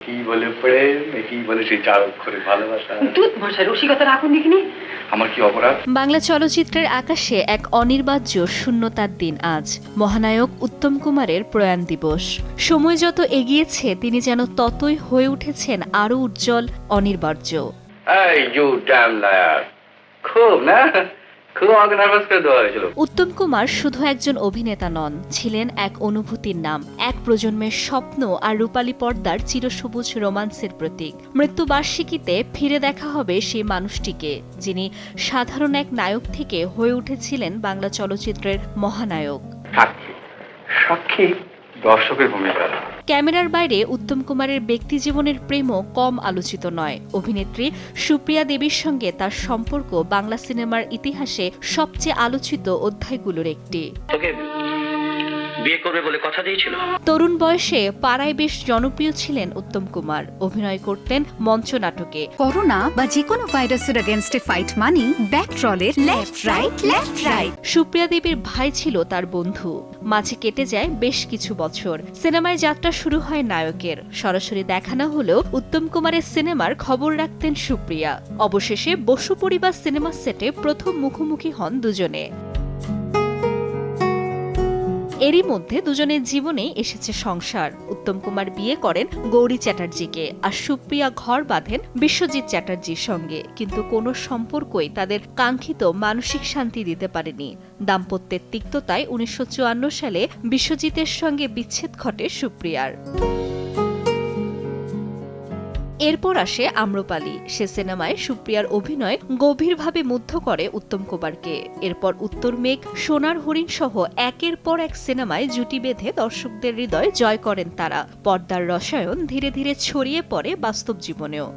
কি বলে প্রেম, কি বলে সেই 4 অক্ষরের ভালোবাসা। দুধ মশাই রসিকতা রাখুন দেখিনি। আমার কি অপরাধ? বাংলা চলচ্চিত্রের আকাশে এক অনির্বাচ্য শূন্যতার দিন আজ। মহানায়ক উত্তম কুমারের প্রয়াণ দিবস। সময় যত এগিয়েছে তিনি যেন ততই হয়ে উঠেছেন আরো উজ্জ্বল, অনির্বার্য। এই ইউ ড্যাম লায়ার। খুব না, খুব আমাকে নার্ভাস করে দেওয়া হয়েছিল। উত্তম কুমার শুধু একজন অভিনেতা নন, ছিলেন এক অনুভূতির নাম, এক প্রজন্মের স্বপ্ন আর রূপালী পর্দার চিরসবুজ রোমান্সের প্রতীক। মৃত্যুবার্ষিকীতে ফিরে দেখা হবে সেই মানুষটিকে, যিনি সাধারণ এক নায়ক থেকে হয়ে উঠেছিলেন বাংলা চলচ্চিত্রের মহানায়ক। সাক্ষী, সাক্ষী দর্শকের ভূমিকা। ক্যামেরার বাইরে উত্তম কুমারের ব্যক্তিজীবনের প্রেমও কম আলোচিত নয়। অভিনেত্রী সুপ্রিয়া দেবীর সঙ্গে তার সম্পর্ক বাংলা সিনেমার ইতিহাসে সবচেয়ে আলোচিত অধ্যায়গুলোর একটি। বিয়ে করবে বলে কথা দিয়েছিল। তরুণ বয়সে পাড়ায় বেশ জনপ্রিয় ছিলেন উত্তম কুমার। অভিনয় করতেন মঞ্চ নাটকে। করোনা বা যে কোনো ভাইরাসের এগেইনস্টে ফাইট মানি ব্যাকট্রলের লেফট রাইট। সুপ্রিয়া দেবীর ভাই ছিল তার বন্ধু। মাঝে কেটে যায় বেশ কিছু বছর। সিনেমায় যাত্রা শুরু হয় নায়কের। সরাসরি দেখা না হলেও উত্তম কুমারের সিনেমার খবর রাখতেন সুপ্রিয়া। অবশেষে বসু পরিবার সিনেমা সেটে প্রথম মুখোমুখি হন দুজনে। এরই মধ্যে দুজনের জীবনে এসেছে সংসার। উত্তম কুমার বিয়ে করেন গৌরী চ্যাটার্জিকে, আর সুপ্রিয়া ঘর বাঁধেন বিশ্বজিৎ চ্যাটার্জির সঙ্গে। কিন্তু কোনো সম্পর্কই তাদের কাঙ্ক্ষিত মানসিক শান্তি দিতে পারেনি। দাম্পত্যের তিক্ততায় 1954 সালে বিশ্বজিতের সঙ্গে বিচ্ছেদ ঘটে সুপ্রিয়ার। এরপর আসে আম্রপালি। সে সিনেমায় সুপ্রিয়ার অভিনয় গভীরভাবে মুগ্ধ করে উত্তম কুমারকে। এরপর উত্তর মেঘ, সোনার হরিণ সহ একের পর এক সিনেমায় জুটি বেঁধে দর্শকদের হৃদয় জয় করেন তারা। পর্দার রসায়ন ধীরে ধীরে ছড়িয়ে পড়ে বাস্তব জীবনেও।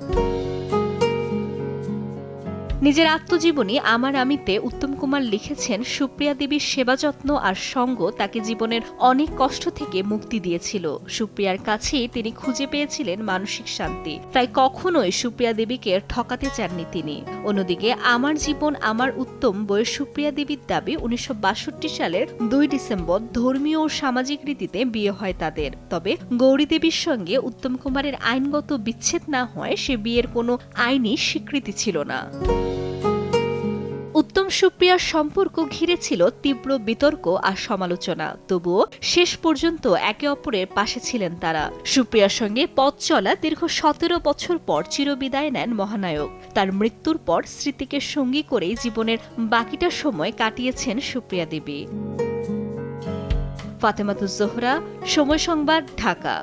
নিজের আত্মজীবনী আমার আমিতে উত্তম কুমার লিখেছেন, সুপ্রিয়া দেবীর সেবা যত্ন আর সঙ্গ তাকে জীবনের অনেক কষ্ট থেকে মুক্তি দিয়েছিল। সুপ্রিয়ার কাছেই তিনি খুঁজে পেয়েছিলেন মানসিক শান্তি। তাই কখনোই সুপ্রিয়া দেবীকে ঠকাতে চাননি তিনি। অন্যদিকে আমার জীবন আমার উত্তম বইয়ের সুপ্রিয়া দেবীর দাবি 1962 সালের 2 ডিসেম্বর ধর্মীয় ও সামাজিক রীতিতে বিয়ে হয় তাদের। তবে গৌরী দেবীর সঙ্গে উত্তম কুমারের আইনগত বিচ্ছেদ না হয় সে বিয়ের কোনো আইনি স্বীকৃতি ছিল না। উত্তম সুপ্রিয়ার সম্পর্ক ঘিরে ছিল তীব্র বিতর্ক আর সমালোচনা। তবুও শেষ পর্যন্ত একে অপরের পাশে ছিলেন তারা। সুপ্রিয়ার সঙ্গে পথ চলা দীর্ঘ 17 বছর পর চিরবিদায় নেন মহানায়ক। তার মৃত্যুর পর স্মৃতিকে সঙ্গী করেই জীবনের বাকিটা সময় কাটিয়েছেন সুপ্রিয়া দেবী। ফাতেমাতুজ জোহরা, সময় সংবাদ, ঢাকা।